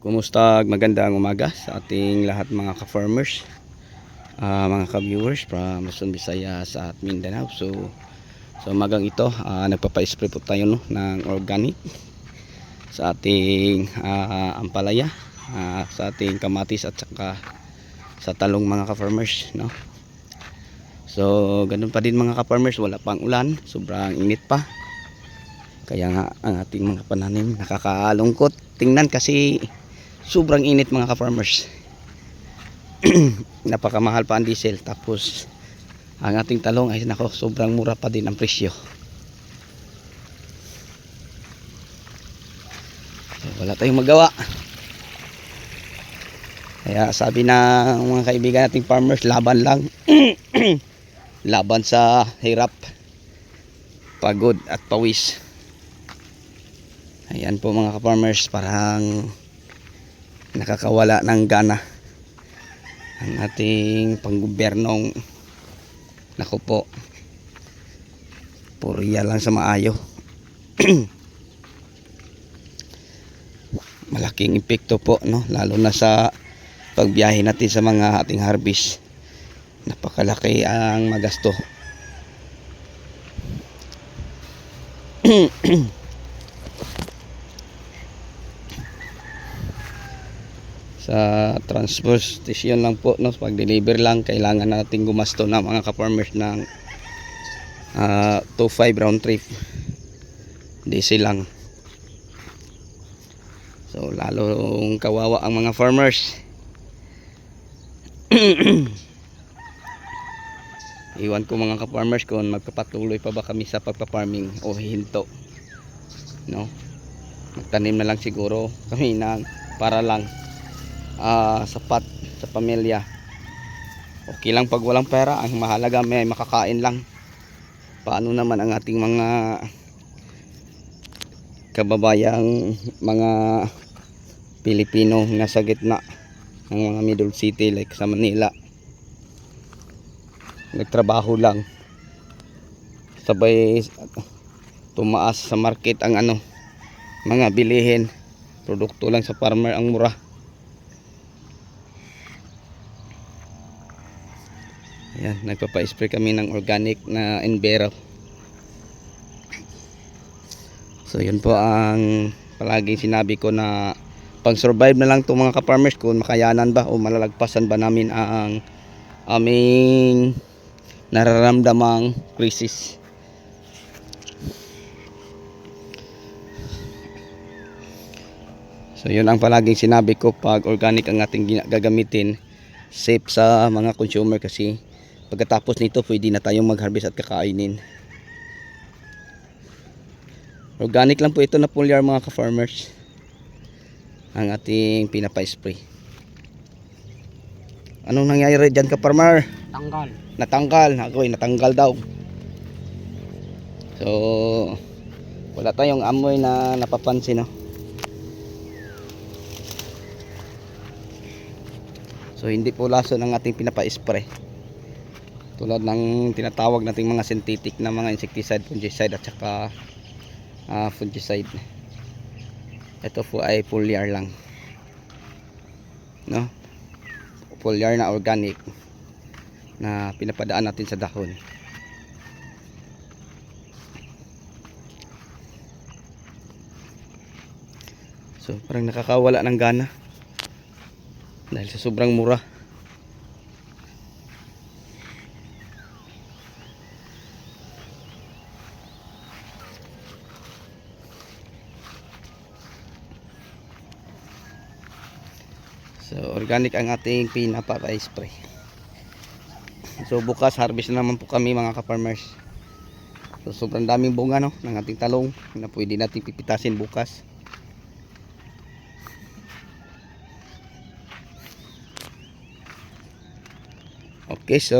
Kumusta, magandang umaga sa ating lahat mga ka-farmers, mga ka-viewers from Luzon, Visayas at Mindanao. So umagang ito, nagpapa-spray po tayo ng organic sa ating ampalaya, sa ating kamatis at saka sa talong mga ka-farmers, no? So ganun pa din mga ka-farmers, wala pang ulan, sobrang init pa. Kaya nga ang ating mga pananim nakakalungkot tingnan kasi sobrang init mga ka-farmers. Napakamahal pa ang diesel, tapos ang ating talong ay nako, sobrang mura pa din ang presyo. So, wala tayong magawa. Kaya sabi ng mga kaibigan nating farmers, laban lang. Laban sa hirap, pagod at pawis. Ayan po mga ka-farmers, parang nakakawala ng gana ang ating panggobernong, naku po, puriya lang sa maayo. Malaking epekto po, no? Lalo na sa pagbiyahe natin sa mga ating harvest, napakalaki ang magasto. Sa transportation lang po, no, pag deliver lang kailangan nating gumasto na mga ka-farmers ng 2.5 round trip diesel lang. So lalong kawawa ang mga farmers. Iwan ko mga ka-farmers kung magpapatuloy pa ba kami sa pagpa-farming o hinto, no? Magtanim na lang siguro kami ng para lang sapat sa pamilya. Okay lang pag walang pera, ang mahalaga may makakain lang. Paano naman ang ating mga kababayang mga Pilipino nasa gitna ng mga middle city like sa Manila, nagtrabaho lang, sabay tumaas sa market ang mga bilihin, produkto lang sa farmer ang mura. Ayan, nagpapa-spray kami ng organic na Envero. So yun po ang palaging sinabi ko, na pang survive na lang itong mga ka-farmers kung makayanan ba o malalagpasan ba namin ang aming nararamdamang krisis. So yun ang palaging sinabi ko, pag organic ang ating gagamitin, safe sa mga consumer, kasi pagkatapos nito pwede na tayong mag-harvest at kakainin. Organic lang po ito na foliar mga ka-farmers, ang ating pinapa-spray. Anong nangyayari dyan ka-farmer? Tanggal. Natanggal. Ako ay natanggal daw. So wala tayong amoy na napapansin, no? So hindi po laso ng ating pinapa-spray, tulad ng tinatawag nating mga synthetic na mga insecticide, fungicide at saka fungicide. Ito po ay foliar lang, no? Foliar na organic na pinapadaan natin sa dahon. So parang nakakawala ng gana dahil sa sobrang mura. So organic ang ating pinapa-spray. So bukas harvest na naman po kami mga ka-farmers. So sobrang daming bunga, no, ng ating talong na pwede natin pipitasin bukas. Okay, so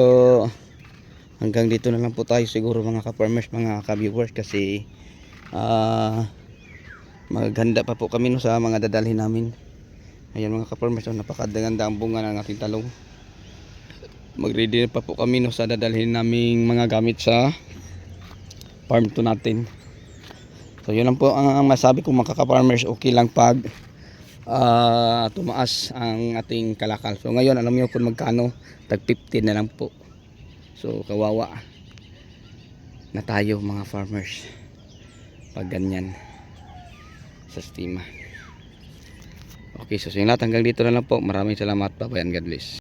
hanggang dito na lang po tayo siguro mga ka-farmers, mga ka-viewers, kasi maghanda pa po kami, no, sa mga dadalhin namin. Ayan mga ka-farmers, so napakaganda ang bunga ng ating talong. Mag-ready pa po kami, no, sa dadalhin naming mga gamit sa farm to natin. So yun lang po ang masabi ko mga ka-farmers, okay lang pag tumaas ang ating kalakal. So ngayon alam niyo kung magkano, tag 15 na lang po. So kawawa na tayo mga farmers pag ganyan sa stima. Okay, so yung lahat hanggang dito na lang po. Maraming salamat pa. God bless.